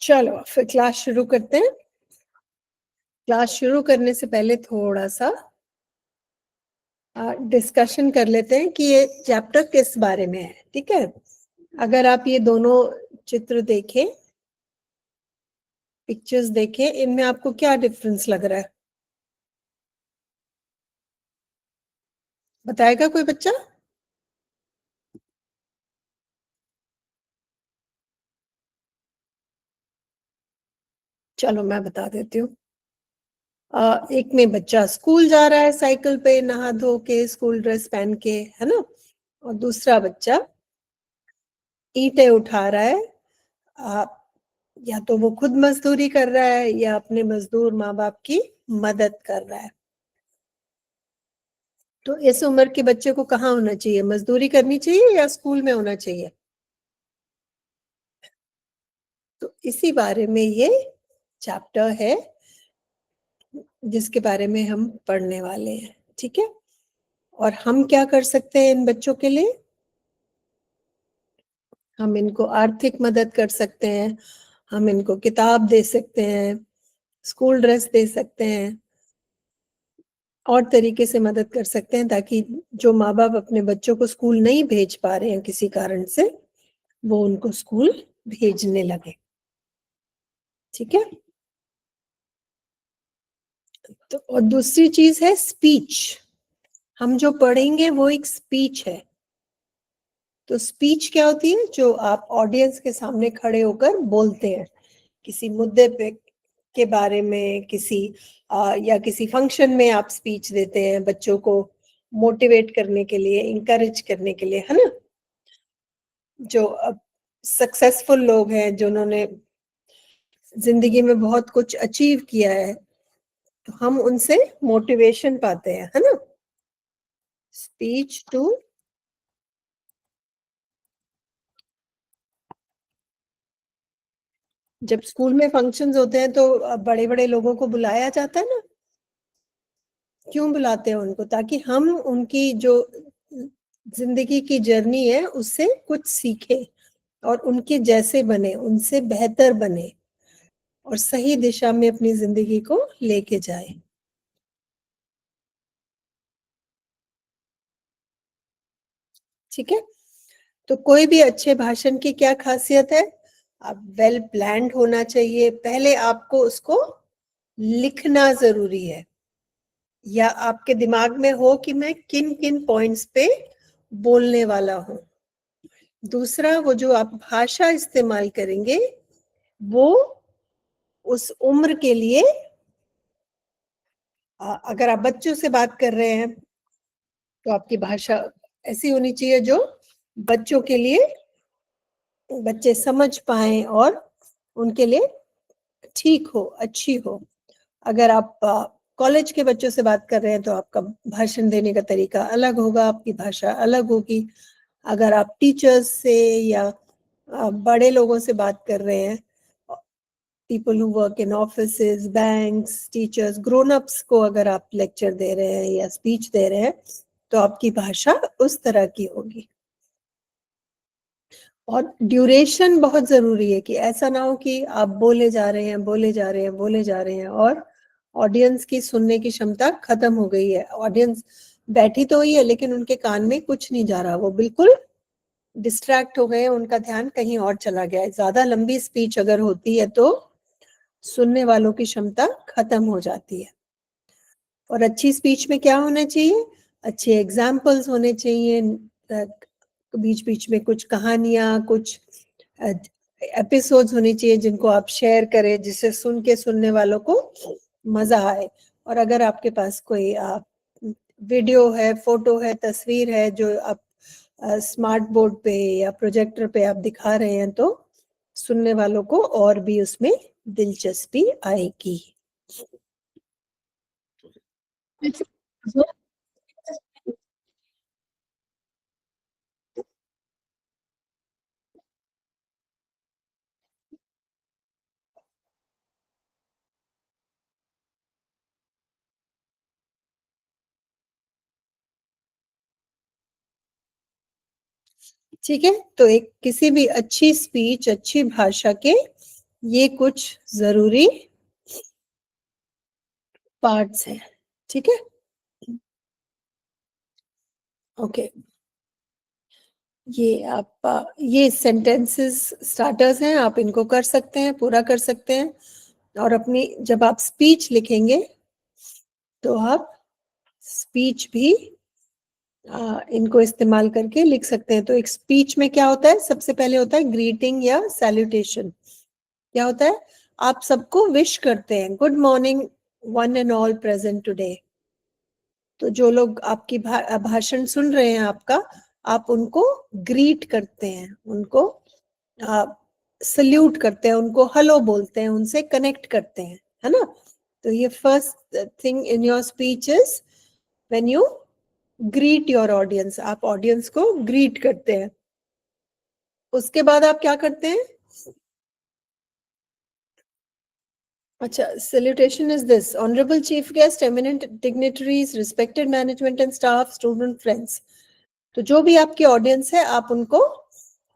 चलो फिर क्लास शुरू करते हैं। क्लास शुरू करने से पहले थोड़ा सा डिस्कशन कर लेते हैं कि ये चैप्टर किस बारे में है। ठीक है, अगर आप ये दोनों चित्र देखें, पिक्चर्स देखें, इनमें आपको क्या डिफरेंस लग रहा है? बताएगा कोई बच्चा? चलो मैं बता देती हूँ। एक में बच्चा स्कूल जा रहा है साइकिल पे, नहा धो के, स्कूल ड्रेस पहन के, है ना। और दूसरा बच्चा ईंटें उठा रहा है। आ, या तो वो खुद मजदूरी कर रहा है या अपने मजदूर माँ बाप की मदद कर रहा है। तो इस उम्र के बच्चे को कहाँ होना चाहिए? मजदूरी करनी चाहिए या स्कूल में होना चाहिए? तो इसी बारे में ये चैप्टर है जिसके बारे में हम पढ़ने वाले हैं। ठीक है, और हम क्या कर सकते हैं इन बच्चों के लिए? हम इनको आर्थिक मदद कर सकते हैं, हम इनको किताब दे सकते हैं, स्कूल ड्रेस दे सकते हैं, और तरीके से मदद कर सकते हैं ताकि जो माँ बाप अपने बच्चों को स्कूल नहीं भेज पा रहे हैं किसी कारण से, वो उनको स्कूल भेजने लगे। ठीक है, तो और दूसरी चीज है स्पीच। हम जो पढ़ेंगे वो एक स्पीच है। तो स्पीच क्या होती है? जो आप ऑडियंस के सामने खड़े होकर बोलते हैं किसी मुद्दे पे के बारे में, या किसी फंक्शन में आप स्पीच देते हैं बच्चों को मोटिवेट करने के लिए, इंकरेज करने के लिए, है ना। जो सक्सेसफुल लोग हैं, जिन्होंने जिंदगी में बहुत कुछ अचीव किया है, तो हम उनसे मोटिवेशन पाते हैं, है ना। स्पीच टू, जब स्कूल में फंक्शंस होते हैं तो बड़े बड़े लोगों को बुलाया जाता है ना। क्यों बुलाते हैं उनको? ताकि हम उनकी जो जिंदगी की जर्नी है उससे कुछ सीखे और उनके जैसे बने, उनसे बेहतर बने और सही दिशा में अपनी जिंदगी को लेके जाए। ठीक है, तो कोई भी अच्छे भाषण की क्या खासियत है? आप वेल प्लान्ड होना चाहिए। पहले आपको उसको लिखना जरूरी है, या आपके दिमाग में हो कि मैं किन किन पॉइंट्स पे बोलने वाला हूं। दूसरा, वो जो आप भाषा इस्तेमाल करेंगे वो उस उम्र के लिए, अगर आप बच्चों से बात कर रहे हैं तो आपकी भाषा ऐसी होनी चाहिए जो बच्चों के लिए, बच्चे समझ पाए और उनके लिए ठीक हो, अच्छी हो। अगर आप कॉलेज के बच्चों से बात कर रहे हैं तो आपका भाषण देने का तरीका अलग होगा, आपकी भाषा अलग होगी। अगर आप टीचर्स से या बड़े लोगों से बात कर रहे हैं, people who work in offices, banks, teachers, grown ups को अगर आप लेक्चर दे रहे हैं या स्पीच दे रहे हैं तो आपकी भाषा उस तरह की होगी। और ड्यूरेशन बहुत जरूरी है कि ऐसा ना हो कि आप बोले जा रहे हैं, बोले जा रहे हैं, बोले जा रहे हैं और ऑडियंस की सुनने की क्षमता खत्म हो गई है। ऑडियंस बैठी तो हुई है लेकिन उनके कान में कुछ नहीं जा रहा, वो बिल्कुल डिस्ट्रैक्ट हो गए, उनका ध्यान कहीं और चला गया है। ज्यादा लंबी स्पीच अगर होती है तो सुनने वालों की क्षमता खत्म हो जाती है। और अच्छी स्पीच में क्या होना चाहिए? अच्छे एग्जाम्पल्स होने चाहिए, बीच बीच में कुछ कहानियां, कुछ एपिसोड्स होने चाहिए जिनको आप शेयर करें, जिससे सुन के सुनने वालों को मजा आए। और अगर आपके पास कोई वीडियो है, फोटो है, तस्वीर है जो आप स्मार्ट बोर्ड पे या प्रोजेक्टर पे आप दिखा रहे हैं तो सुनने वालों को और भी उसमें दिलचस्पी आएगी। ठीक है, तो एक किसी भी अच्छी स्पीच, अच्छी भाषा के ये कुछ जरूरी पार्ट्स हैं, ठीक है। ओके, ये आप ये सेंटेंसेस स्टार्टर्स हैं, आप इनको कर सकते हैं, पूरा कर सकते हैं। और अपनी जब आप स्पीच लिखेंगे तो आप स्पीच भी इनको इस्तेमाल करके लिख सकते हैं। तो एक स्पीच में क्या होता है, सबसे पहले होता है ग्रीटिंग या सैल्यूटेशन। क्या होता है, आप सबको विश करते हैं, good morning one and all present today. तो जो लोग आपकी भाषण सुन रहे हैं आपका, आप उनको ग्रीट करते हैं, उनको सल्यूट करते हैं, उनको हेलो बोलते हैं, उनसे कनेक्ट करते हैं, है ना। तो ये first thing in your speech is when you greet your audience, आप ऑडियंस को ग्रीट करते हैं। उसके बाद आप क्या करते हैं, अच्छा, salutation is this: honorable chief guest, eminent dignitaries, respected management and staff, student friends। तो जो भी आपकी ऑडियंस है आप उनको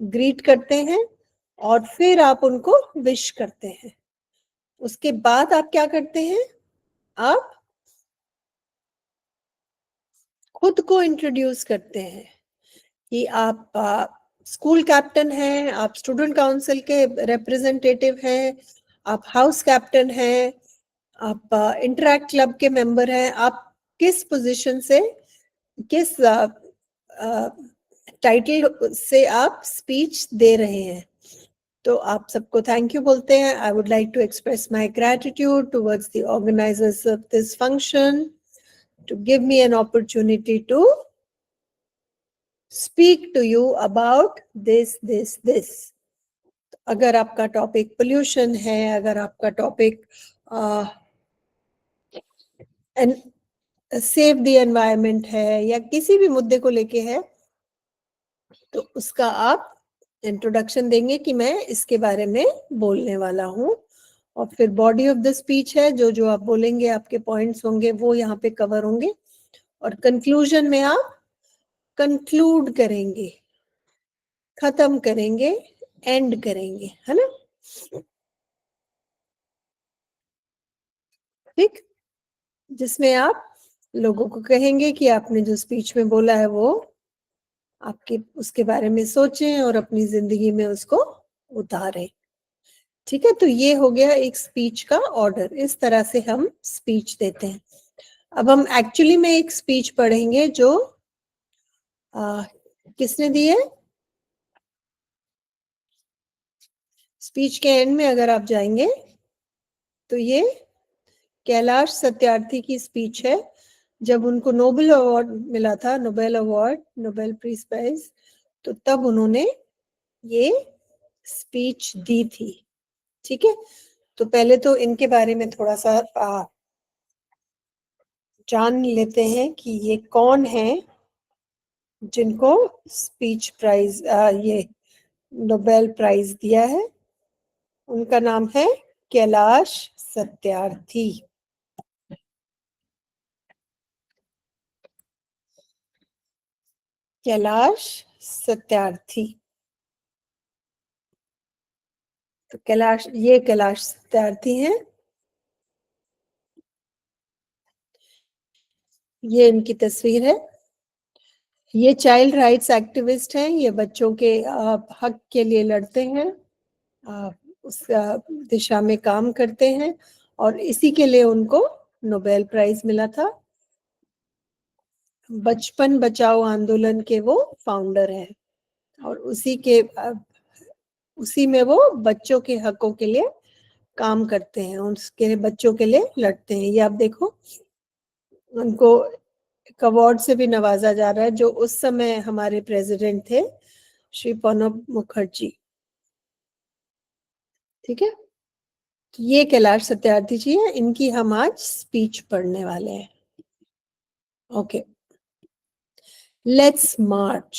ग्रीट करते हैं और फिर आप उनको विश करते हैं। उसके बाद आप क्या करते हैं, आप खुद को इंट्रोड्यूस करते हैं कि आप स्कूल कैप्टन हैं, आप स्टूडेंट काउंसिल के रिप्रेजेंटेटिव हैं, आप हाउस कैप्टन हैं, आप इंटरैक्ट क्लब के मेंबर हैं, आप किस पोजीशन से, किस टाइटल से आप स्पीच दे रहे हैं। तो आप सबको थैंक यू बोलते हैं। I would like to express my gratitude towards the organisers of this function to give me an opportunity to speak to you about this. अगर आपका टॉपिक पोल्यूशन है, अगर आपका टॉपिक सेव द एनवायरनमेंट है या किसी भी मुद्दे को लेके है, तो उसका आप इंट्रोडक्शन देंगे कि मैं इसके बारे में बोलने वाला हूँ। और फिर बॉडी ऑफ द स्पीच है, जो जो आप बोलेंगे, आपके पॉइंट्स होंगे वो यहाँ पे कवर होंगे। और कंक्लूजन में आप कंक्लूड करेंगे, खत्म करेंगे, एंड करेंगे, है ना। ठीक, जिसमें आप लोगों को कहेंगे कि आपने जो स्पीच में बोला है वो आपके उसके बारे में सोचें और अपनी जिंदगी में उसको उतारें। ठीक है, तो ये हो गया एक स्पीच का ऑर्डर, इस तरह से हम स्पीच देते हैं। अब हम एक्चुअली में एक स्पीच पढ़ेंगे जो किसने दी है। स्पीच के एंड में अगर आप जाएंगे तो ये कैलाश सत्यार्थी की स्पीच है, जब उनको नोबेल अवार्ड मिला था, Nobel award, Nobel peace prize, तो तब उन्होंने ये स्पीच दी थी। ठीक है, तो पहले तो इनके बारे में थोड़ा सा जान लेते हैं कि ये कौन है जिनको स्पीच प्राइज ये नोबेल प्राइज दिया है। उनका नाम है कैलाश सत्यार्थी। कैलाश सत्यार्थी, तो कैलाश सत्यार्थी हैं। ये इनकी तस्वीर है। ये चाइल्ड राइट्स एक्टिविस्ट हैं, ये बच्चों के हक के लिए लड़ते हैं, उस दिशा में काम करते हैं और इसी के लिए उनको नोबेल प्राइज मिला था। बचपन बचाओ आंदोलन के वो फाउंडर हैं और उसी में वो बच्चों के हकों के लिए काम करते हैं, उसके बच्चों के लिए लड़ते हैं। ये आप देखो, उनको एक अवार्ड से भी नवाजा जा रहा है, जो उस समय हमारे प्रेसिडेंट थे, श्री प्रणब मुखर्जी। ठीक है, ये कैलाश सत्यार्थी जी है, इनकी हम आज स्पीच पढ़ने वाले हैं। Okay, let's March.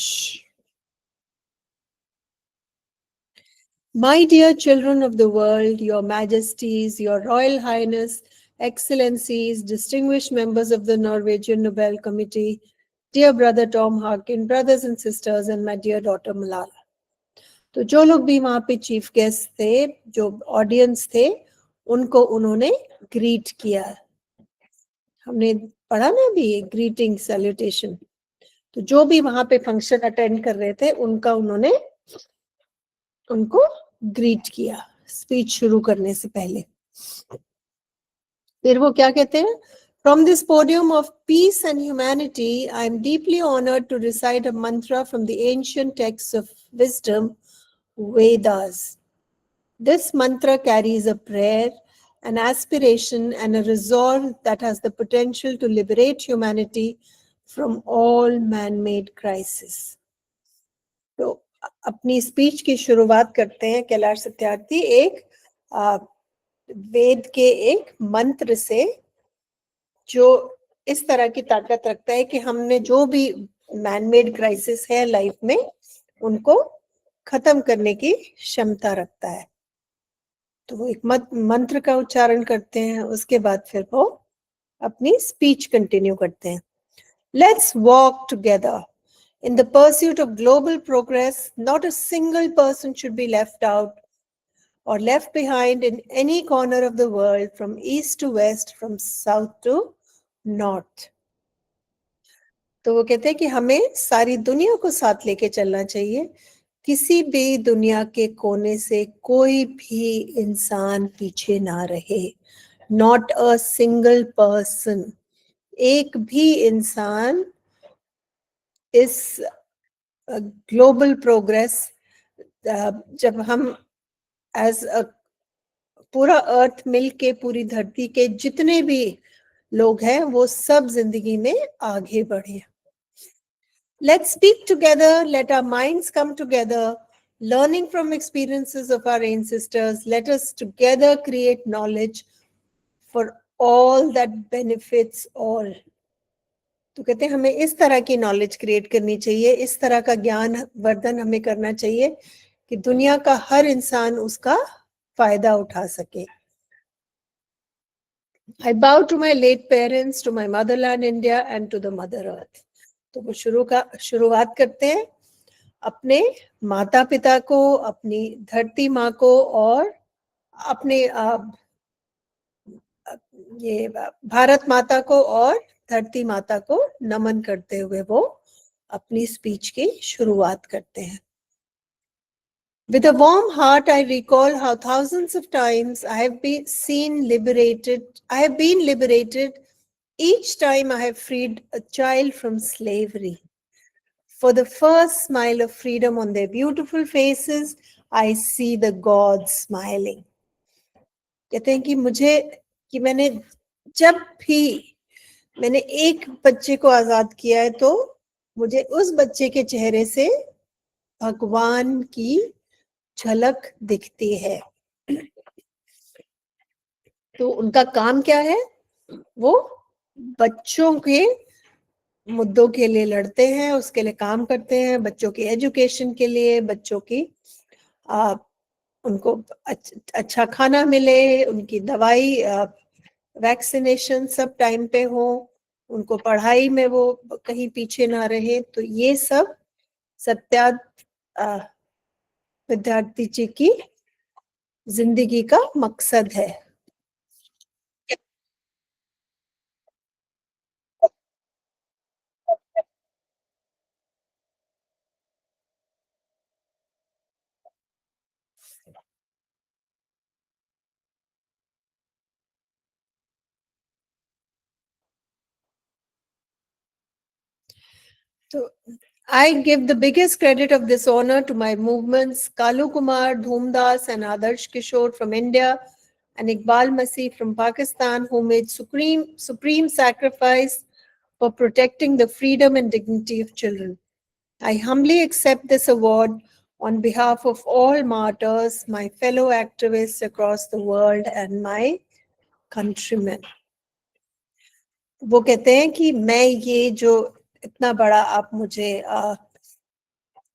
My dear children of the world, your majesties, your royal highness, excellencies, distinguished members of the Norwegian Nobel Committee, dear brother Tom Harkin, brothers and sisters, and my dear daughter Malala. तो जो लोग भी वहां पे chief guest थे, जो audience थे, उनको उन्होंने ग्रीट किया। हमने पढ़ा ना अभी ग्रीटिंग सैल्यूटेशन। तो जो भी वहां पे फंक्शन अटेंड कर रहे थे उनको ग्रीट किया स्पीच शुरू करने से पहले। फिर वो क्या कहते हैं? From this podium of peace and humanity, I am deeply honored to recite a mantra from the ancient texts of wisdom, Vedas. This mantra carries a prayer, an aspiration, and a resolve that has the potential to liberate humanity from all man-made crises. तो अपनी speech की शुरुआत करते हैं कैलाश सत्यार्थी एक वेद के एक मंत्र से, जो इस तरह की ताकत रखता है कि हमने जो भी मैनमेड क्राइसिस है लाइफ में, उनको खत्म करने की क्षमता रखता है। तो वो एक मंत्र का उच्चारण करते हैं, उसके बाद फिर वो अपनी स्पीच कंटिन्यू करते हैं। Let's walk together in the pursuit of global progress. Not a single person should be left out or left behind in any corner of the world, from east to west, from south to north. तो वो कहते हैं कि हमें सारी दुनिया को साथ लेके चलना चाहिए, किसी भी दुनिया के कोने से कोई भी इंसान पीछे ना रहे। Not a single person, एक भी इंसान इस ग्लोबल प्रोग्रेस, जब हम एज अ पूरा अर्थ मिल के, पूरी धरती के जितने भी लोग हैं, वो सब जिंदगी में आगे बढ़े। Let's speak together, let our minds come together, learning from experiences of our ancestors. Let us together create knowledge for all that benefits all. तो कहते हैं हमें इस तरह की नॉलेज क्रिएट करनी चाहिए, इस तरह का ज्ञान वर्धन हमें करना चाहिए कि दुनिया का हर इंसान उसका फायदा उठा सके। I bow to my late parents, to my motherland India and to the mother earth. तो वो शुरुआत करते हैं अपने माता पिता को, अपनी धरती माँ को और अपने ये भारत माता को और धरती माता को नमन करते हुए वो अपनी स्पीच की शुरुआत करते हैं। With a warm heart, I recall how thousands of times I have been liberated each time I have freed a child from slavery. For the first smile of freedom on their beautiful faces, I see the gods smiling. कहते हैं कि मैंने जब भी मैंने एक बच्चे को आजाद किया है, तो मुझे उस बच्चे के चेहरे से भगवान की झलक दिखती है। तो उनका काम क्या है? वो बच्चों के मुद्दों के लिए लड़ते हैं, उसके लिए काम करते हैं, बच्चों की एजुकेशन के लिए, बच्चों की उनको अच्छा खाना मिले, उनकी दवाई वैक्सीनेशन सब टाइम पे हो, उनको पढ़ाई में वो कहीं पीछे ना रहे। तो ये सब सत्यार्थ विद्यार्थी जी की जिंदगी का मकसद है। So I give the biggest credit of this honor to my movements, Kalu Kumar, Dhoomdas, and Adarsh Kishore from India, and Iqbal Masih from Pakistan, who made supreme sacrifice for protecting the freedom and dignity of children. I humbly accept this award on behalf of all martyrs, my fellow activists across the world, and my countrymen. वो कहते हैं कि मैं ये जो इतना बड़ा आप मुझे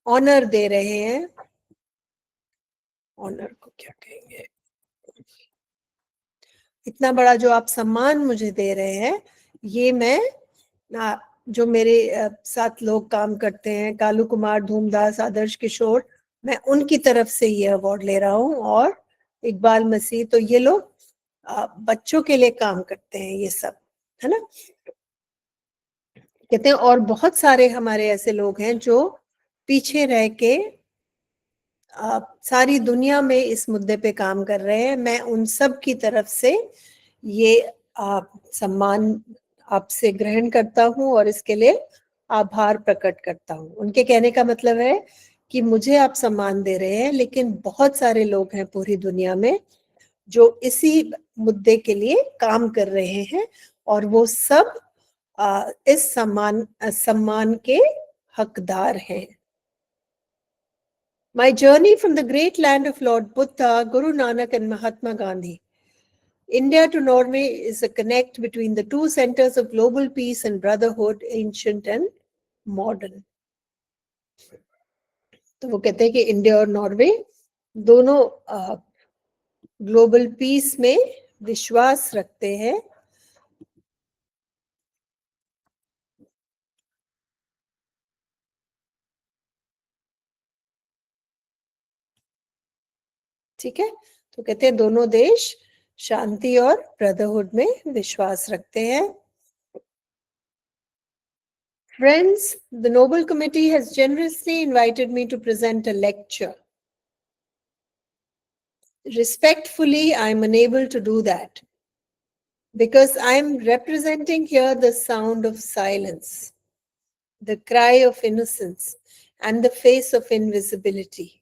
ऑनर दे रहे हैं, ऑनर को क्या कहेंगे, इतना बड़ा जो आप सम्मान मुझे दे रहे हैं, ये मैं जो मेरे साथ लोग काम करते हैं, कालू कुमार, धूमदास, आदर्श किशोर, मैं उनकी तरफ से ये अवार्ड ले रहा हूँ। और इकबाल मसीह, तो ये लोग बच्चों के लिए काम करते हैं, ये सब, है ना। कहते हैं और बहुत सारे हमारे ऐसे लोग हैं जो पीछे रह के सारी दुनिया में इस मुद्दे पे काम कर रहे हैं। मैं उन सब की तरफ से ये सम्मान आपसे ग्रहण करता हूँ और इसके लिए आभार प्रकट करता हूँ। उनके कहने का मतलब है कि मुझे आप सम्मान दे रहे हैं, लेकिन बहुत सारे लोग हैं पूरी दुनिया में जो इसी मुद्दे के लिए काम कर रहे हैं, और वो सब इस सम्मान के हकदार हैं। My journey from the great land of Lord Buddha, Guru Nanak and Mahatma Gandhi, India to Norway, is a connect between the two centers of global peace and brotherhood, ancient and modern. तो वो कहते हैं कि India और Norway दोनों global piece में विश्वास रखते हैं। ठीक है, तो कहते हैं दोनों देश शांति और ब्रदरहुड में विश्वास रखते हैं। Friends, the Nobel Committee has generously invited me to present a lecture. Respectfully, I am unable to do that because I am representing here the sound of silence, the cry of innocence, and the face of invisibility.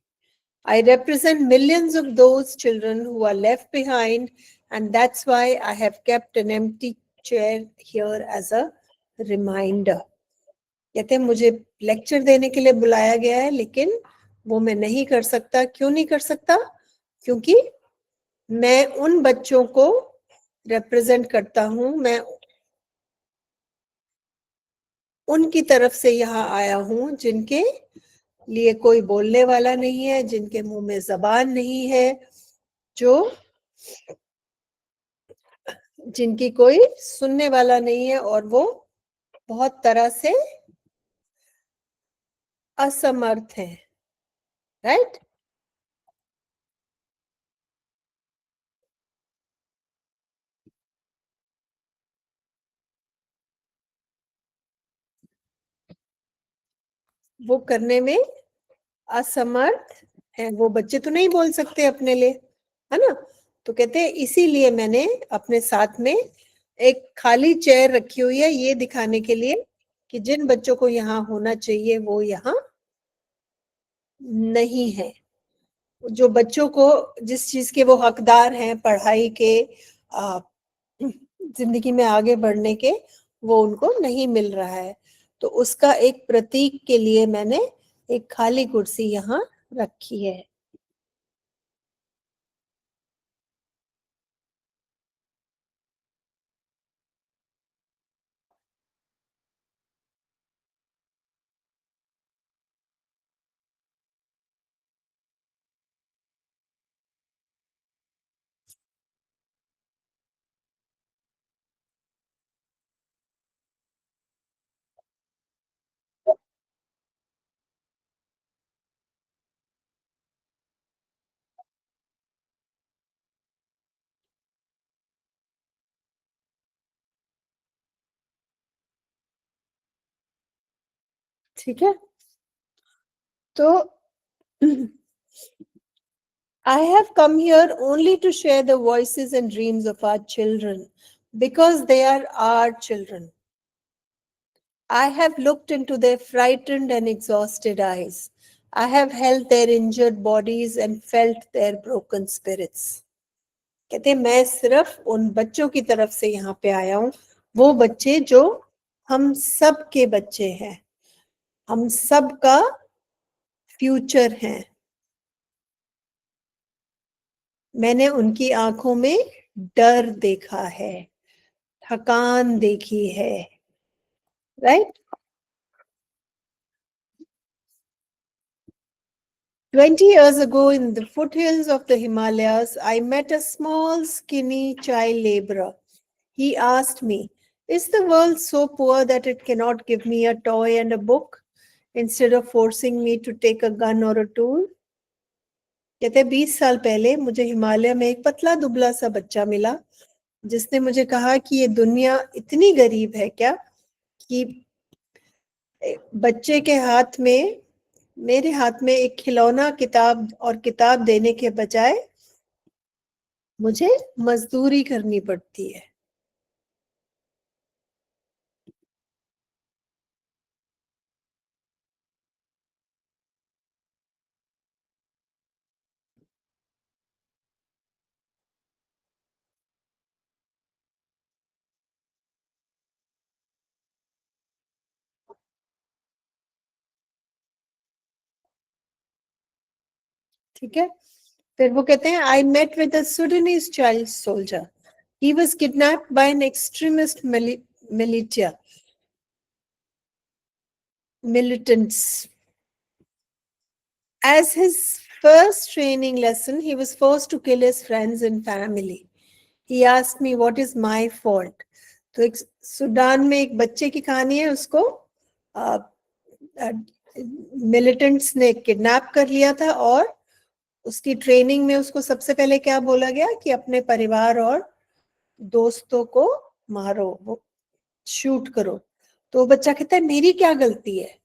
I represent millions of those children who are left behind, and that's why I have kept an empty chair here as a reminder. कहते हैं मुझे lecture देने के लिए बुलाया गया है, लेकिन वो मैं नहीं कर सकता। क्यों नहीं कर सकता? क्योंकि मैं उन बच्चों को रिप्रेजेंट करता हूं, मैं उनकी तरफ से यहाँ आया हूं जिनके लिए कोई बोलने वाला नहीं है, जिनके मुंह में जबान नहीं है, जो जिनकी कोई सुनने वाला नहीं है, और वो बहुत तरह से असमर्थ हैं। राइट? वो करने में असमर्थ हैं। वो बच्चे तो नहीं बोल सकते अपने लिए, है ना। तो कहते हैं इसीलिए मैंने अपने साथ में एक खाली चेयर रखी हुई है, ये दिखाने के लिए कि जिन बच्चों को यहाँ होना चाहिए वो यहाँ नहीं है। जो बच्चों को जिस चीज के वो हकदार हैं, पढ़ाई के, जिंदगी में आगे बढ़ने के, वो उनको नहीं मिल रहा है। तो उसका एक प्रतीक के लिए मैंने एक खाली कुर्सी यहाँ रखी है। ठीक है, तो I have come here only to share the voices and dreams of our children because they are our children. I have looked into their frightened and exhausted eyes. I have held their injured bodies and felt their broken spirits. कहते हैं मैं सिर्फ उन बच्चों की तरफ से यहाँ पे आया हूँ, वो बच्चे जो हम सब के बच्चे हैं, हम सब का फ्यूचर हैं। मैंने उनकी आंखों में डर देखा है, थकान देखी है। Right? 20 years ago, in the foothills of the Himalayas, I met a small, skinny child laborer. He asked me, "Is the world so poor that it cannot give me a toy and a book instead of forcing me to take a gun or a tool?" कहते 20 साल पहले मुझे हिमालय में एक पतला दुबला सा बच्चा मिला जिसने मुझे कहा कि ये दुनिया इतनी गरीब है क्या कि बच्चे के हाथ में, मेरे हाथ में एक खिलौना किताब और किताब देने के बजाय मुझे मजदूरी करनी पड़ती है। ठीक है, फिर वो कहते हैं I met with a Sudanese child soldier, he was kidnapped by an extremist militants. As his first training lesson, he was forced to kill his friends and family. He asked me what is my fault. तो एक Sudan में एक बच्चे की कहानी है, उसको militants ने किडनैप कर लिया था और उसकी ट्रेनिंग में उसको सबसे पहले क्या बोला गया कि अपने परिवार और दोस्तों को मारो, वो शूट करो। तो वो बच्चा कहता है मेरी क्या गलती है।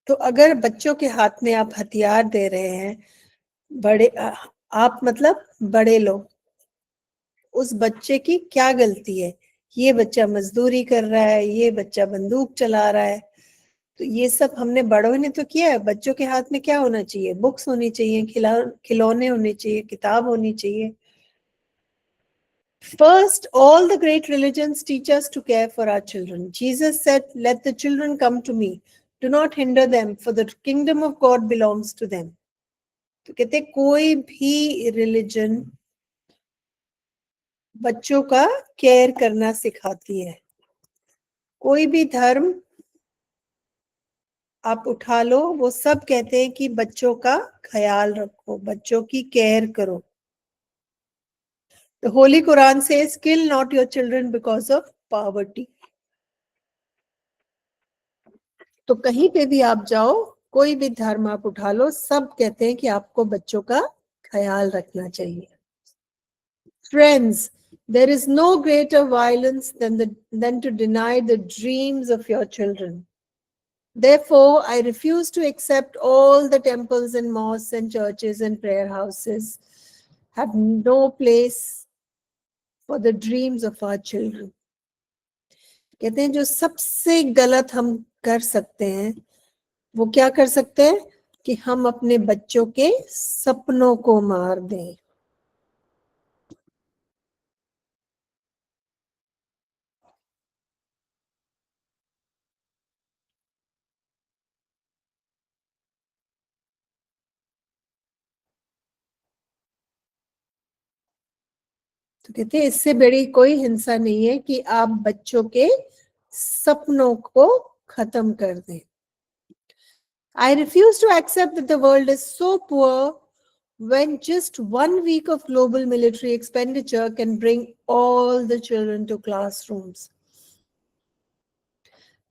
तो अगर बच्चों के हाथ में आप हथियार दे रहे हैं, बड़े आप मतलब बड़े लोग, उस बच्चे की क्या गलती है? ये बच्चा मजदूरी कर रहा है, ये बच्चा बंदूक चला रहा है। तो ये सब हमने बड़ों ने तो किया है। बच्चों के हाथ में क्या होना चाहिए? बुक्स होनी चाहिए, खिलौने होने चाहिए, किताब होनी चाहिए। First, all the great religions teach us to care for our children. Jesus said, let the children come to me. Do not hinder them, for the kingdom of God belongs to them. तो कहते कोई भी religion बच्चों का care करना सिखाती है। कोई भी धर्म आप उठा लो, वो सब कहते हैं कि बच्चों का ख्याल रखो, बच्चों की केयर करो। The Holy Quran says, kill not your children because of poverty. तो कहीं पे भी आप जाओ, कोई भी धर्म आप उठा लो, सब कहते हैं कि आपको बच्चों का ख्याल रखना चाहिए। Friends, there is no greater violence than to deny the dreams of your children. Therefore, I refuse to accept all the temples and mosques and churches and prayer houses have no place for the dreams of our children. कहते हैं जो सबसे गलत हम कर सकते हैं वो क्या कर सकते हैं कि हम अपने बच्चों के सपनों को मार दें। तो कहते हैं इससे बड़ी कोई हिंसा नहीं है कि आप बच्चों के सपनों को खत्म कर दें। I refuse to accept that the world is so poor when just 1 week of global military expenditure can bring all the children to classrooms.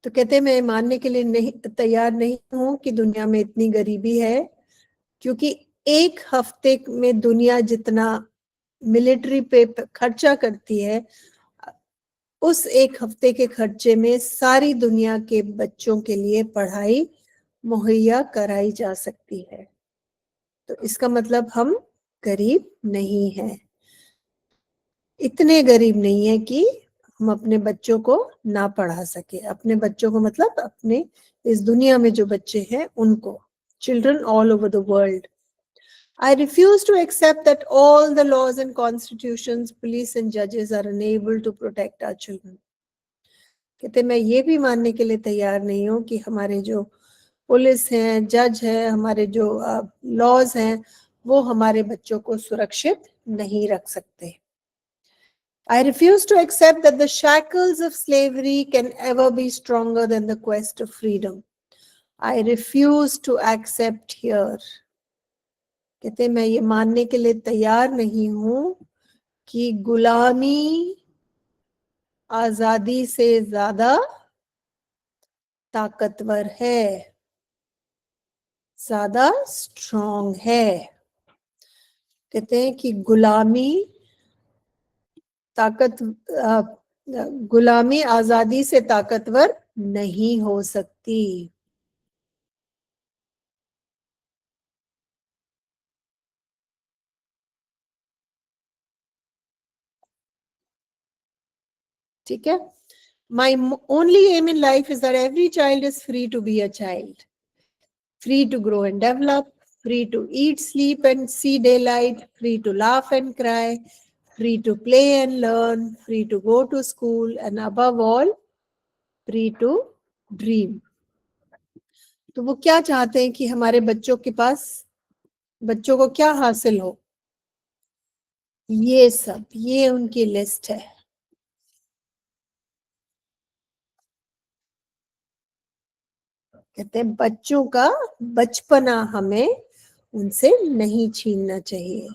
तो कहते हैं मैं मानने के लिए नहीं तैयार नहीं हूं कि दुनिया में इतनी गरीबी है, क्योंकि एक हफ्ते में दुनिया जितना मिलिट्री पे खर्चा करती है, उस एक हफ्ते के खर्चे में सारी दुनिया के बच्चों के लिए पढ़ाई मुहैया कराई जा सकती है। तो इसका मतलब हम गरीब नहीं हैं, इतने गरीब नहीं है कि हम अपने बच्चों को ना पढ़ा सके। अपने बच्चों को मतलब अपने इस दुनिया में जो बच्चे हैं उनको, children all over the world. I refuse to accept that all the laws and constitutions, police and judges are unable to protect our children. कहते मैं ये भी मानने के लिए तैयार नहीं हूँ कि हमारे जो पुलिस हैं, जज हैं, हमारे जो लॉज हैं, वो हमारे बच्चों को सुरक्षित नहीं रख सकते। I refuse to accept that the shackles of slavery can ever be stronger than the quest of freedom. I refuse to accept here. कहते मैं ये मानने के लिए तैयार नहीं हूं कि गुलामी आजादी से ज्यादा ताकतवर है। ज्यादा स्ट्रॉन्ग है। कहते हैं कि ताकत अ, गुलामी आजादी से ताकतवर नहीं हो सकती। ठीक है। My only aim in life is that every child is free to be a child, free to grow and develop, free to eat, sleep, and see daylight, free to laugh and cry, free to play and learn, free to go to school, and above all, free to dream. तो वो क्या चाहते हैं कि हमारे बच्चों को क्या हासिल हो? ये सब, ये उनकी लिस्ट है। कहते हैं बच्चों का बचपना हमें उनसे नहीं छीनना चाहिए।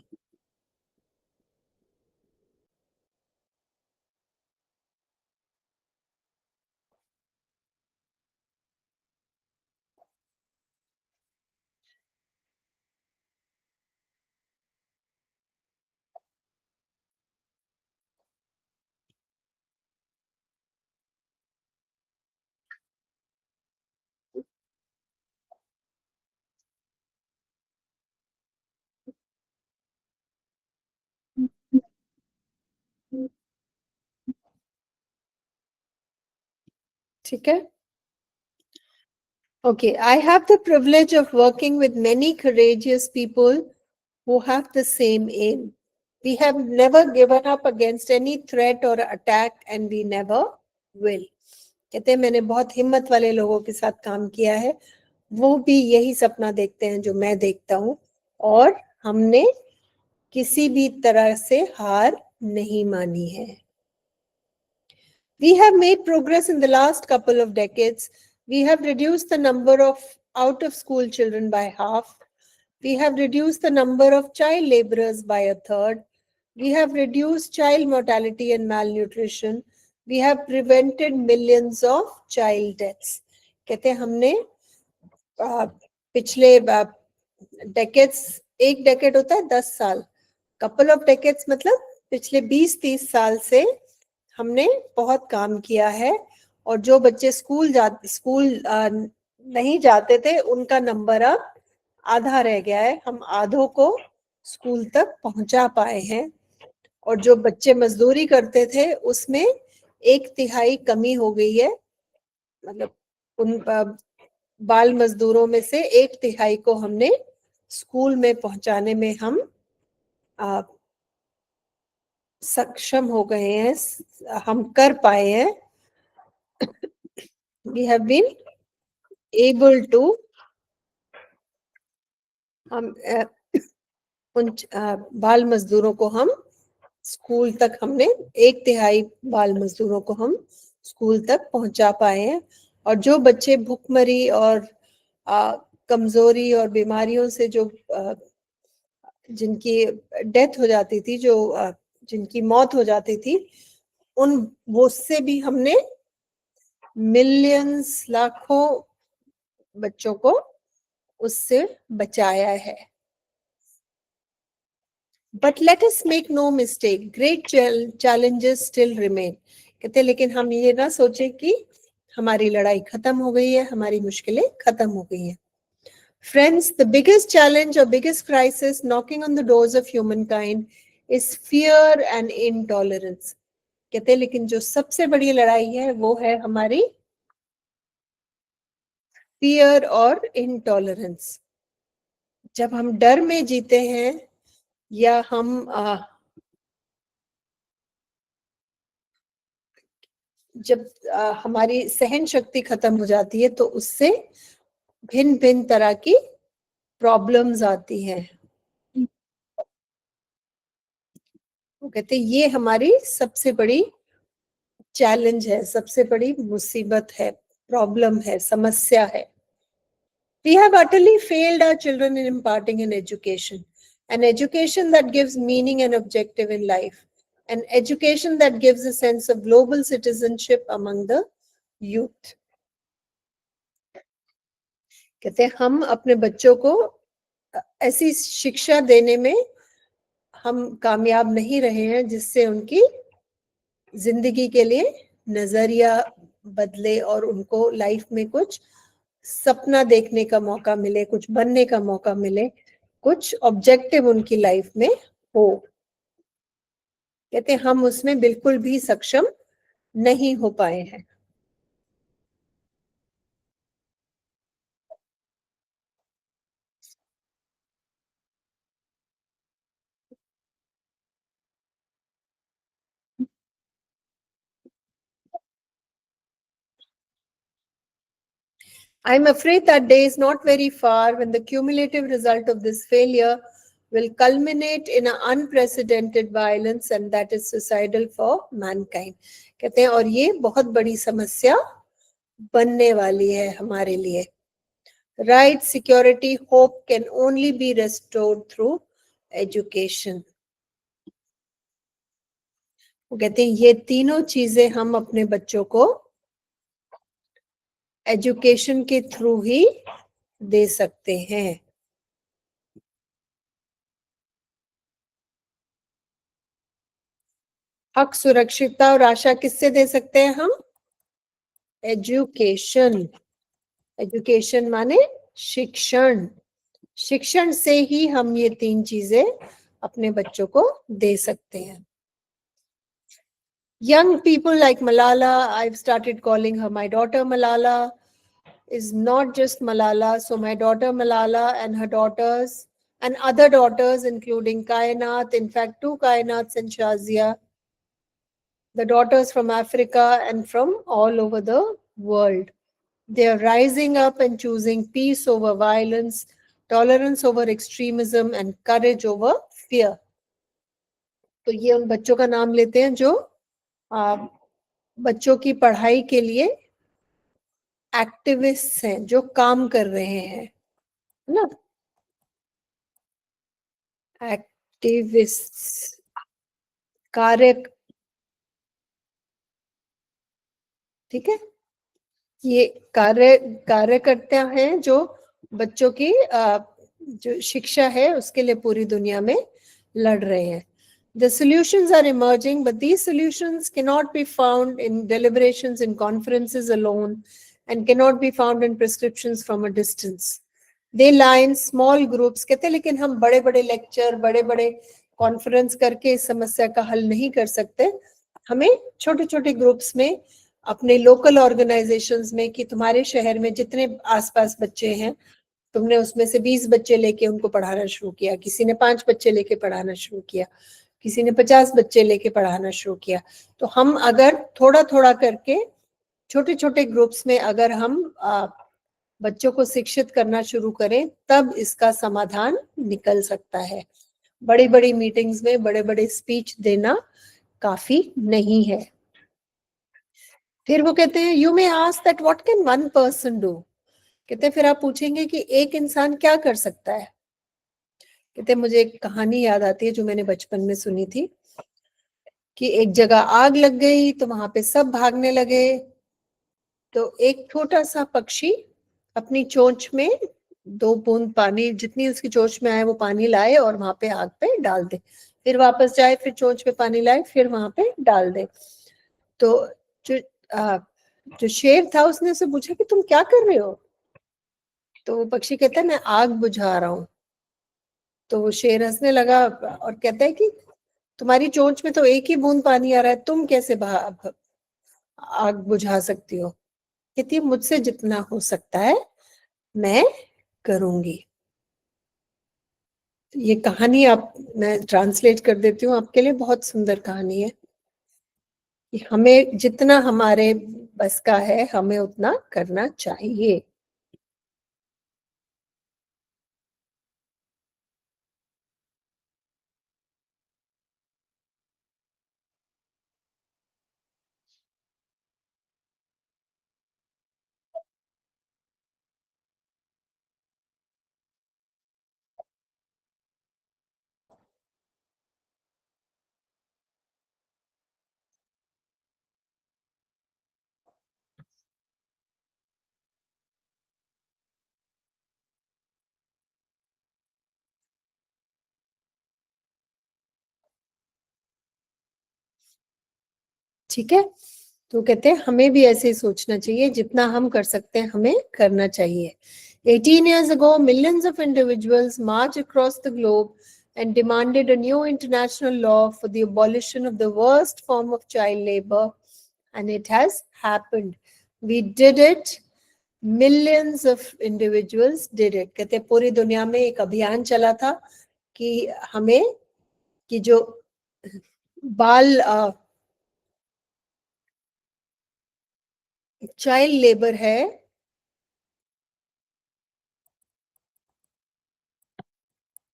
ठीक है। Okay, I have the privilege of working with many courageous people who have the same aim. We have never given up against any threat or attack and we never will. कहते हैं मैंने बहुत हिम्मत वाले लोगों के साथ काम किया है, वो भी यही सपना देखते हैं जो मैं देखता हूँ, और हमने किसी भी तरह से हार नहीं मानी है। We have made progress in the last couple of decades. We have reduced the number of out of school children by half. We have reduced the number of child laborers by a third. We have reduced child mortality and malnutrition. We have prevented millions of child deaths. कहते हैं हमने पिछले decades, एक decade होता है 10 साल, couple of decades मतलब पिछले 20-30 साल से हमने बहुत काम किया है, और जो बच्चे स्कूल नहीं जाते थे उनका नंबर अब आधा रह गया है, हम आधों को स्कूल तक पहुंचा पाए हैं, और जो बच्चे मजदूरी करते थे उसमें 1/3 कमी हो गई है। मतलब उन बाल मजदूरों में से 1/3 को हमने स्कूल में पहुंचाने में हम सक्षम हो गए हैं, हम कर पाए हैं। We have been able to हम उन बाल मजदूरों को हम स्कूल तक, हमने 1/3 बाल मजदूरों को हम स्कूल तक पहुंचा पाए हैं, और जो बच्चे भूखमरी और कमजोरी और बीमारियों से जो जिनकी डेथ हो जाती थी, जो जिनकी मौत हो जाती थी, उन वो से भी हमने मिलियंस, लाखों बच्चों को उससे बचाया है। But let us make no mistake, great challenges still remain. कहते लेकिन हम ये ना सोचे कि हमारी लड़ाई खत्म हो गई है, हमारी मुश्किलें खत्म हो गई हैं। Friends, the biggest challenge or biggest crisis knocking on the doors of humankind is fear and intolerance. कहते लेकिन जो सबसे बड़ी लड़ाई है वो है हमारी फियर और इंटॉलरेंस। जब हम डर में जीते हैं, या हम जब हमारी सहन शक्ति खत्म हो जाती है, तो उससे भिन्न भिन्न तरह की प्रॉब्लम्स आती हैं। वो कहते हैं ये हमारी सबसे बड़ी चैलेंज है, सबसे बड़ी मुसीबत है, प्रॉब्लम है, समस्या है। We have utterly failed our children in imparting an education that gives meaning and objective in life, an education that gives a sense of global citizenship among the youth. कहते हैं हम अपने बच्चों को ऐसी शिक्षा देने में हम कामयाब नहीं रहे हैं जिससे उनकी जिंदगी के लिए नजरिया बदले और उनको लाइफ में कुछ सपना देखने का मौका मिले, कुछ बनने का मौका मिले, कुछ ऑब्जेक्टिव उनकी लाइफ में हो। कहते हैं हम उसमें बिल्कुल भी सक्षम नहीं हो पाए हैं। I'm afraid that day is not very far when the cumulative result of this failure will culminate in an unprecedented violence and that is suicidal for mankind. कहते हैं और ये बहुत बड़ी समस्या बनने वाली है हमारे लिए. Right, security, hope can only be restored through education. वो कहते हैं ये तीनों चीजें हम अपने बच्चों को एजुकेशन के थ्रू ही दे सकते हैं. हक, सुरक्षितता और आशा किससे दे सकते हैं हम? एजुकेशन. एजुकेशन माने शिक्षण. शिक्षण से ही हम ये तीन चीजें अपने बच्चों को दे सकते हैं. Young people like Malala, I've started calling her my daughter Malala, is not just Malala. So my daughter Malala and her daughters and other daughters, including Kainat, in fact, two Kainats and Shazia, the daughters from Africa and from all over the world. They are rising up and choosing peace over violence, tolerance over extremism, and courage over fear. तो ये उन बच्चों का नाम लेते हैं जो बच्चों की पढ़ाई के लिए एक्टिविस्ट हैं, जो काम कर रहे हैं, है ना? एक्टिविस्ट, कार्य, ठीक है. ये कार्यकर्ता हैं जो बच्चों की जो शिक्षा है उसके लिए पूरी दुनिया में लड़ रहे हैं. The solutions are emerging, but these solutions cannot be found in deliberations in conferences alone and cannot be found in prescriptions from a distance. They lie in small groups. कहते हैं लेकिन हम बड़े बड़े लेक्चर, बड़े बड़े कॉन्फ्रेंस करके इस समस्या का हल नहीं कर सकते. हमें छोटे छोटे ग्रुप्स में, अपने लोकल ऑर्गेनाइजेशंस में, कि तुम्हारे शहर में जितने आसपास बच्चे हैं, तुमने उसमें से 20 बच्चे लेके उनको पढ़ाना शुरू किया, किसी ने 5 बच्चे लेके पढ़ाना शुरू किया, किसी ने 50 बच्चे लेके पढ़ाना शुरू किया. तो हम अगर थोड़ा थोड़ा करके छोटे छोटे ग्रुप्स में अगर हम बच्चों को शिक्षित करना शुरू करें, तब इसका समाधान निकल सकता है. बड़ी बड़ी मीटिंग्स में बड़े बड़े स्पीच देना काफी नहीं है. फिर वो कहते हैं you may ask that what can one person do. कहते हैं फिर आप पूछेंगे कि एक इंसान क्या कर सकता है. कहते हैं मुझे एक कहानी याद आती है जो मैंने बचपन में सुनी थी कि एक जगह आग लग गई तो वहां पे सब भागने लगे. तो एक छोटा सा पक्षी अपनी चोंच में 2 बूंद पानी, जितनी उसकी चोंच में आए वो पानी लाए और वहां पे आग पे डाल दे. फिर वापस जाए, फिर चोंच पे पानी लाए, फिर वहां पे डाल दे. तो जो आ, जो शेर था उसने उससे पूछा कि तुम क्या कर रहे हो. तो वो पक्षी कहता है मैं आग बुझा रहा हूँ. तो वो शेर हंसने लगा और कहता है कि तुम्हारी चोंच में तो एक ही बूंद पानी आ रहा है, तुम कैसे आग बुझा सकती हो. कहती है मुझसे जितना हो सकता है मैं करूंगी. ये कहानी आप, मैं ट्रांसलेट कर देती हूँ आपके लिए, बहुत सुंदर कहानी है कि हमें जितना हमारे बस का है हमें उतना करना चाहिए. ठीक है, तो कहते हैं हमें भी ऐसे ही सोचना चाहिए, जितना हम कर सकते हैं हमें करना चाहिए. 18 years ago, millions of individuals marched across the globe and demanded a new international law for the abolition of the worst form of child labor, and it has happened. We did it. Millions of individuals did it. कहते हैं पूरी दुनिया में एक अभियान चला था कि हमें कि जो बाल चाइल्ड लेबर है,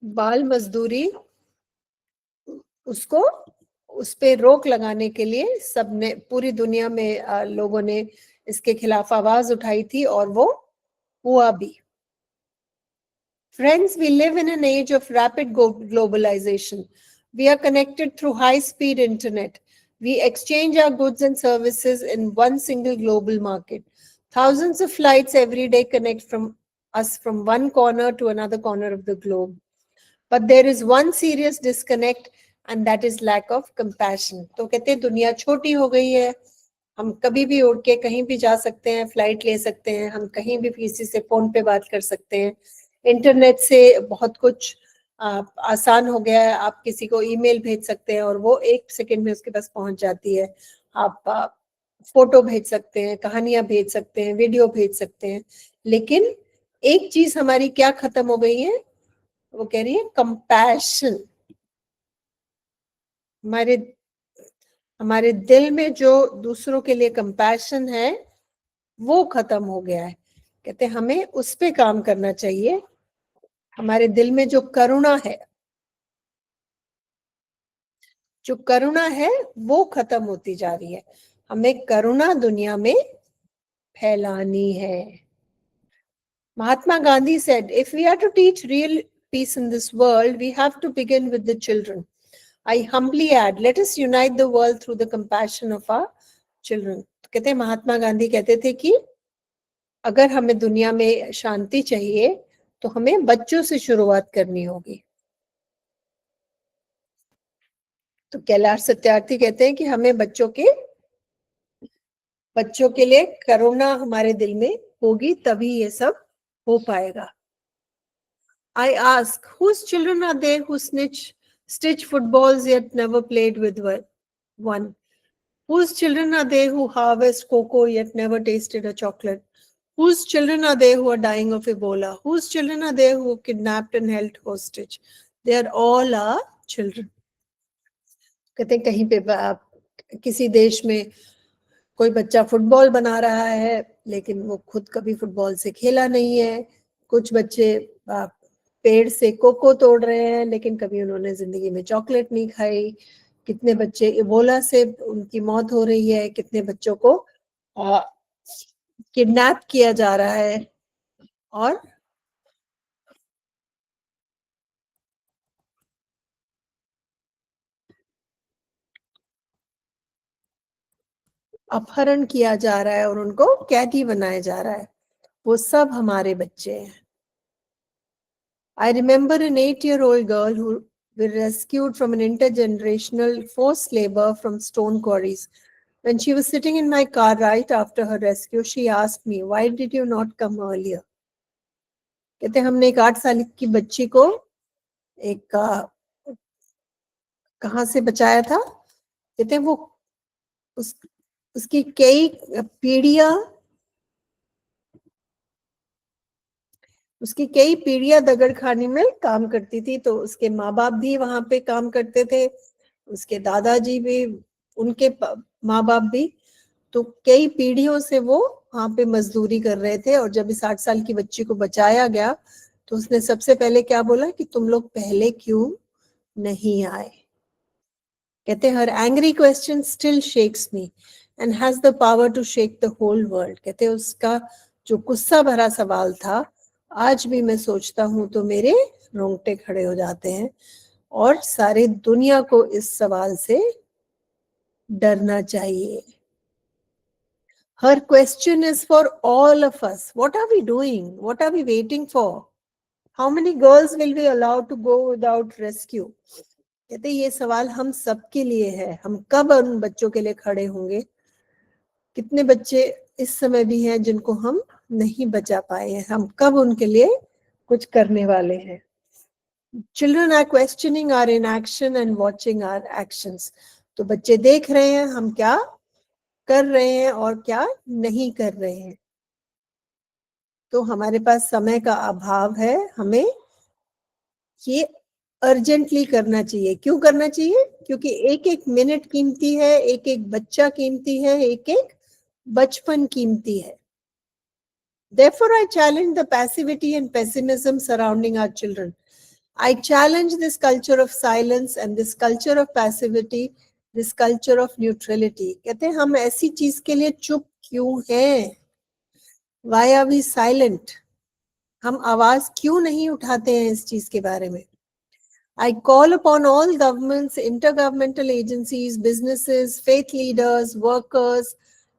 बाल मजदूरी, उसको उस पे रोक लगाने के लिए सबने पूरी दुनिया में लोगों ने इसके खिलाफ आवाज उठाई थी और वो हुआ भी. Friends, we live in an age of rapid globalization. We are connected through high-speed internet. We exchange our goods and services in one single global market. Thousands of flights every day connect from us from one corner to another corner of the globe. But there is one serious disconnect, and that is lack of compassion. तो कहते हैं दुनिया छोटी हो गई है, हम कभी भी उड़ के कहीं भी जा सकते हैं, फ्लाइट ले सकते हैं, हम कहीं भी किसी से फोन पे बात कर सकते हैं, इंटरनेट से बहुत कुछ आसान हो गया है. आप किसी को ईमेल भेज सकते हैं और वो 1 सेकंड में उसके पास पहुंच जाती है. आप फोटो भेज सकते हैं, कहानियां भेज सकते हैं, वीडियो भेज सकते हैं. लेकिन एक चीज हमारी क्या खत्म हो गई है, वो कह रही है कंपैशन. हमारे हमारे दिल में जो दूसरों के लिए कंपैशन है वो खत्म हो गया है. कहते हैं हमें उस पे काम करना चाहिए. हमारे दिल में जो करुणा है वो खत्म होती जा रही है. हमें करुणा दुनिया में फैलानी है. Mahatma Gandhi said, if we are to teach real peace in this world, we have to begin with the children. I humbly add, let us unite the world through the compassion of our children. कहते हैं महात्मा गांधी कहते थे कि अगर हमें दुनिया में शांति चाहिए तो हमें बच्चों से शुरुआत करनी होगी. तो कैलाश सत्यार्थी कहते हैं कि हमें बच्चों के लिए करुणा हमारे दिल में होगी, तभी ये सब हो पाएगा. I ask, whose children are they who stitch footballs yet never played with one? Whose children are they who harvest cocoa yet never tasted a chocolate? Whose children are they who are dying of Ebola? Whose children are they who kidnapped and held hostage? They are all our children. कहते हैं कहीं पे किसी देश में कोई बच्चा football बना रहा है लेकिन वो खुद कभी फुटबॉल से खेला नहीं है. कुछ बच्चे पेड़ से कोको तोड़ रहे हैं लेकिन कभी उन्होंने जिंदगी में चॉकलेट नहीं खाई. कितने बच्चे इबोला से उनकी मौत हो रही है, कितने बच्चों को किडनैप किया जा रहा है और अपहरण किया जा रहा है और उनको कैदी बनाया जा रहा है. वो सब हमारे बच्चे हैं. I remember an 8-year-old girl who was rescued from an intergenerational forced labor from stone quarries. When she was sitting in my car right after her rescue, she asked me, "Why did you not come earlier?" कहते हमने एक 8 साल की बच्ची को एक कहाँ से बचाया था. कहते वो उसकी कई पीढ़ियां दगड़ खाने में काम करती थी. तो उसके माँ बाप भी वहां पे काम करते थे, उसके दादाजी भी, उनके माँ बाप भी. तो कई पीढ़ियों से वो वहां पे मजदूरी कर रहे थे. और जब इस 8 साल की बच्ची को बचाया गया तो उसने सबसे पहले क्या बोला कि तुम लोग पहले क्यों नहीं आए. कहते हर angry question still shakes me and has the power to shake the whole world. कहते उसका जो गुस्सा भरा सवाल था, आज भी मैं सोचता हूं तो मेरे रोंगटे खड़े हो जाते हैं और सारे दुनिया को इस सवाल से डरना चाहिए. Her question is for all of us. What are we doing? What are we waiting for? How many girls will we allow to go without rescue? कहते ये सवाल हम सबके लिए है, हम कब उन बच्चों के लिए खड़े होंगे। कितने बच्चे इस समय भी हैं जिनको हम नहीं बचा पाए हैं, हम कब उनके लिए कुछ करने वाले हैं। Children are questioning our inaction and watching our actions. तो बच्चे देख रहे हैं हम क्या कर रहे हैं और क्या नहीं कर रहे हैं। तो हमारे पास समय का अभाव है, हमें ये अर्जेंटली करना चाहिए। क्यों करना चाहिए? क्योंकि एक एक मिनट कीमती है, एक एक बच्चा कीमती है, एक एक बचपन कीमती है। Therefore, I challenge the passivity and pessimism surrounding our children. I challenge this culture of silence and this culture of passivity, this culture of neutrality. कहते हैं हम ऐसी चीज के लिए चुप क्यों हैं? Why are we silent? हम आवाज क्यों नहीं उठाते हैं इस चीज के बारे में? I call upon all governments, intergovernmental agencies, businesses, faith leaders, workers,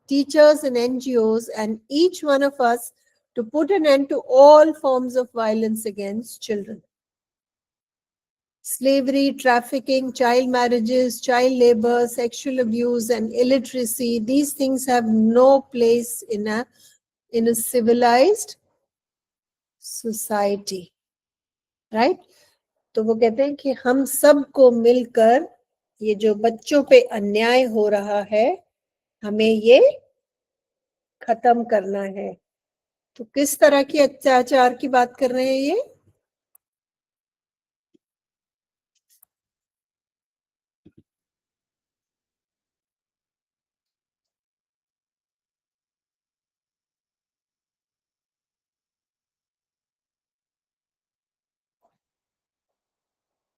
teachers and NGOs, and each one of us to put an end to all forms of violence against children. Slavery, trafficking, child marriages, child labor, sexual abuse, and illiteracy, these things have no place in a civilized society. Right? तो वो कहते हैं कि हम सबको मिलकर ये जो बच्चों पे अन्याय हो रहा है, हमें ये खत्म करना है। तो किस तरह की अत्याचार की बात कर रहे हैं ये?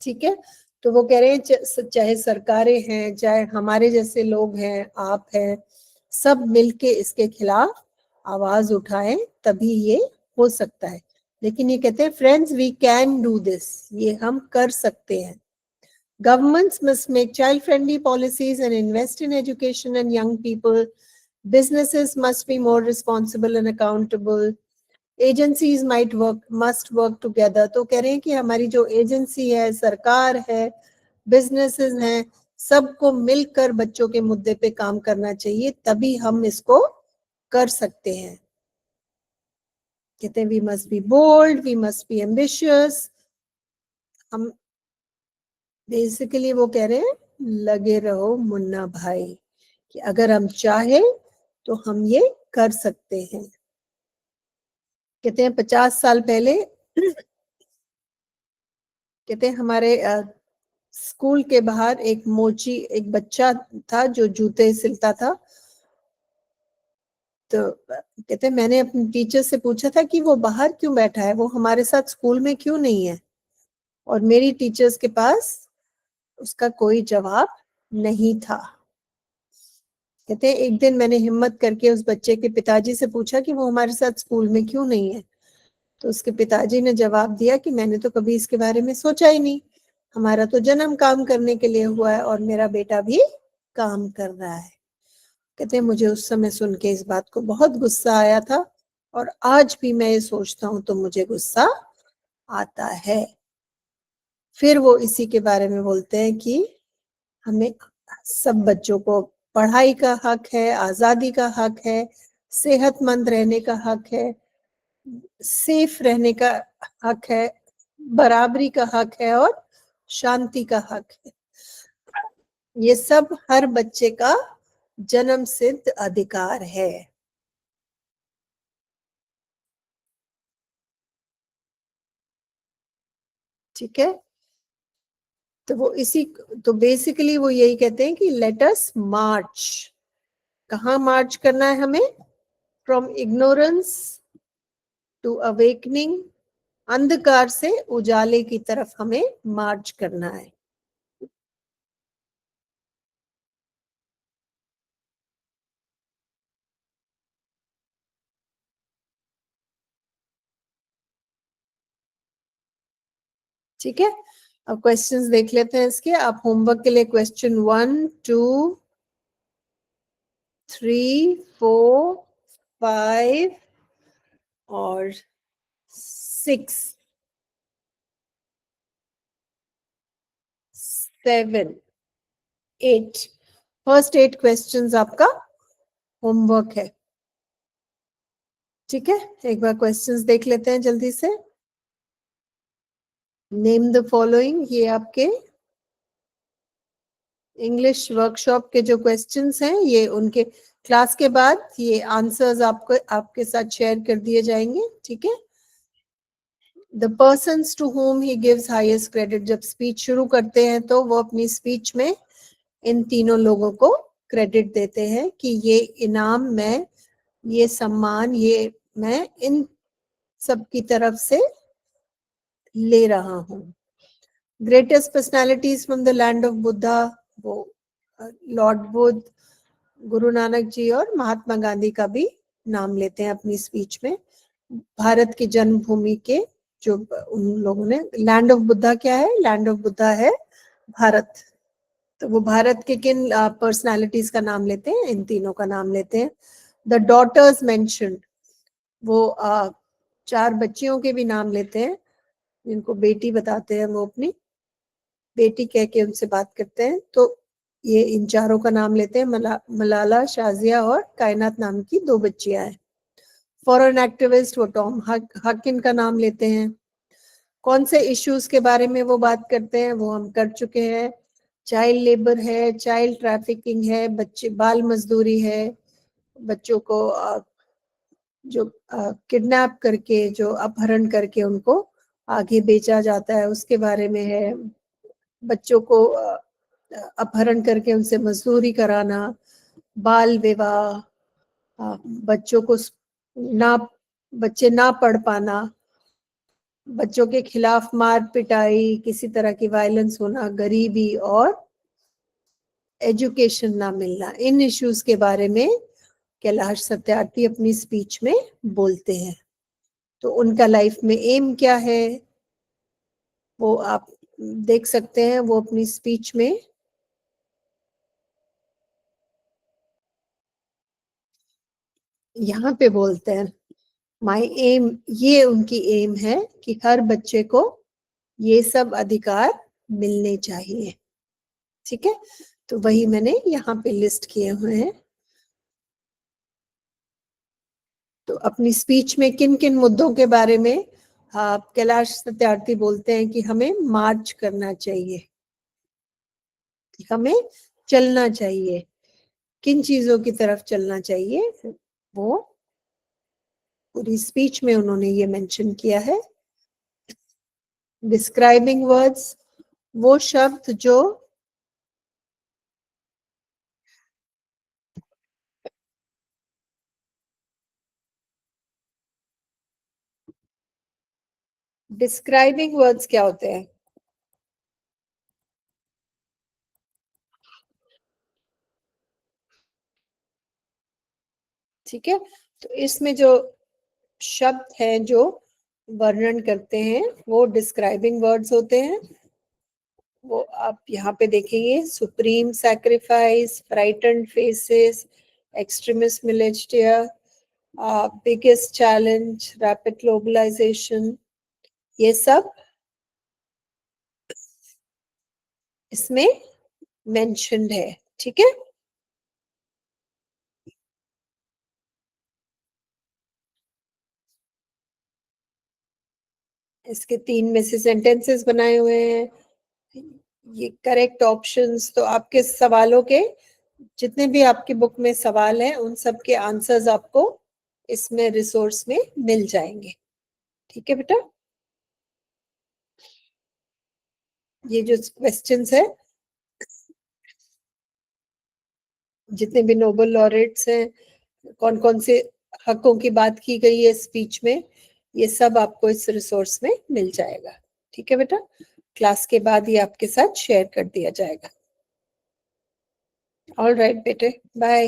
ठीक है, तो वो कह रहे हैं चाहे सरकारें हैं, चाहे हमारे जैसे लोग हैं, आप हैं, सब मिलके इसके खिलाफ आवाज उठाएं, तभी ये हो सकता है। लेकिन ये कहते हैं friends, we can do this, ये हम कर सकते हैं। Governments must make child-friendly policies and invest in education and young people. Businesses must be more responsible and accountable. Agencies must work together. तो कह रहे हैं कि हमारी जो एजेंसी है, सरकार है, बिजनेसेस हैं, सबको मिलकर बच्चों के मुद्दे पे काम करना चाहिए, तभी हम इसको कर सकते हैं। कहते हैं we must be bold, we must be ambitious. हम बेसिकली वो कह रहे हैं लगे रहो मुन्ना भाई, कि अगर हम चाहे तो हम ये कर सकते हैं। कहते हैं 50 साल पहले कहते हैं हमारे स्कूल के बाहर एक मोची, एक बच्चा था जो जूते सिलता था। तो कहते हैं मैंने अपने टीचर से पूछा था कि वो बाहर क्यों बैठा है, वो हमारे साथ स्कूल में क्यों नहीं है, और मेरी टीचर्स के पास उसका कोई जवाब नहीं था। कहते हैं एक दिन मैंने हिम्मत करके उस बच्चे के पिताजी से पूछा कि वो हमारे साथ स्कूल में क्यों नहीं है। तो उसके पिताजी ने जवाब दिया कि मैंने तो कभी इसके बारे में सोचा ही नहीं, हमारा तो जन्म काम करने के लिए हुआ है और मेरा बेटा भी काम कर रहा है। कहते हैं मुझे उस समय सुन के इस बात को बहुत गुस्सा आया था, और आज भी मैं ये सोचता हूँ तो मुझे गुस्सा आता है। फिर वो इसी के बारे में बोलते हैं कि हमें सब बच्चों को पढ़ाई का हक है, आजादी का हक है, सेहतमंद रहने का हक है, सेफ रहने का हक है, बराबरी का हक है और शांति का हक है। ये सब हर बच्चे का जन्म सिद्ध अधिकार है। ठीक है, तो वो इसी, तो बेसिकली वो यही कहते हैं कि लेट अस मार्च। कहाँ मार्च करना है हमें? फ्रॉम इग्नोरेंस टू अवेकनिंग, अंधकार से उजाले की तरफ हमें मार्च करना है। ठीक है, अब क्वेश्चंस देख लेते हैं इसके। आप होमवर्क के लिए क्वेश्चन 1, 2, 3, 4, 5 और 6 7, 8, फर्स्ट 8 क्वेश्चंस आपका होमवर्क है। ठीक है, एक बार क्वेश्चंस देख लेते हैं जल्दी से। नेम द फॉलोइंग, ये आपके इंग्लिश वर्कशॉप के जो क्वेश्चंस हैं, ये उनके क्लास के बाद ये आंसर्स आपको आपके साथ शेयर कर दिए जाएंगे। ठीक है, the persons to whom he gives highest credit, जब स्पीच शुरू करते हैं तो वो अपनी स्पीच में इन तीनों लोगों को क्रेडिट देते हैं कि ये इनाम मैं, ये सम्मान ये मैं इन सब की तरफ से ले रहा हूँ। Greatest personalities from the land of Buddha, वो लॉर्ड बुद्ध, गुरु नानक जी और महात्मा गांधी का भी नाम लेते हैं अपनी स्पीच में। भारत की जन्मभूमि के जो उन लोगों ने, लैंड ऑफ बुद्धा क्या है? लैंड ऑफ बुद्धा है भारत। तो वो भारत के किन पर्सनालिटीज का नाम लेते हैं? इन तीनों का नाम लेते हैं। द डॉटर्स मेंशन्ड, वो 4 बच्चियों के भी नाम लेते हैं, जिनको बेटी बताते हैं, वो अपनी बेटी कह के उनसे बात करते हैं। तो ये इन चारों का नाम लेते हैं। मलाला, शाजिया और कायनात नाम की 2 बच्चियां हैं। फॉरेन एक्टिविस्ट वो टॉम हकिन का नाम लेते हैं। कौन से इश्यूज के बारे में वो बात करते हैं वो हम कर चुके हैं। चाइल्ड लेबर है, चाइल्ड ट्रैफिकिंग है, बच्चे बाल मजदूरी है, बच्चों को जो किडनैप करके, जो अपहरण करके उनको आगे बेचा जाता है, उसके बारे में है। बच्चों को अपहरण करके उनसे मजदूरी कराना, बाल विवाह, बच्चों को ना बच्चे ना पढ़ पाना, बच्चों के खिलाफ मार पिटाई, किसी तरह की वायलेंस होना, गरीबी और एजुकेशन ना मिलना, इन इश्यूज के बारे में कैलाश सत्यार्थी अपनी स्पीच में बोलते हैं। तो उनका लाइफ में एम क्या है वो आप देख सकते हैं। वो अपनी स्पीच में यहाँ पे बोलते हैं, माय एम, ये उनकी एम है कि हर बच्चे को ये सब अधिकार मिलने चाहिए। ठीक है, तो वही मैंने यहाँ पे लिस्ट किए हुए हैं। तो अपनी स्पीच में किन किन मुद्दों के बारे में कैलाश सत्यार्थी बोलते हैं कि हमें मार्च करना चाहिए, हमें चलना चाहिए, किन चीजों की तरफ चलना चाहिए, वो पूरी स्पीच में उन्होंने ये मेंशन किया है। डिस्क्राइबिंग वर्ड्स, वो शब्द जो डिस्क्राइबिंग वर्ड्स क्या होते हैं? ठीक है, तो इसमें जो शब्द हैं जो वर्णन करते हैं वो डिस्क्राइबिंग वर्ड्स होते हैं। वो आप यहाँ पे देखेंगे, supreme sacrifice, frightened faces, extremist militia, biggest challenge, rapid globalisation, ये सब इसमें मेंशन्ड है। ठीक है, इसके 3 में से सेंटेंसेस बनाए हुए हैं। ये करेक्ट ऑप्शंस, तो आपके सवालों के जितने भी आपकी बुक में सवाल हैं उन सब के आंसर्स आपको इसमें रिसोर्स में मिल जाएंगे। ठीक है बेटा, ये जो क्वेश्चंस है, जितने भी नोबेल लॉरेट्स हैं, कौन कौन से हकों की बात की गई है स्पीच में, ये सब आपको इस रिसोर्स में मिल जाएगा। ठीक है बेटा, क्लास के बाद ये आपके साथ शेयर कर दिया जाएगा। ऑल राइट बेटे, बाय।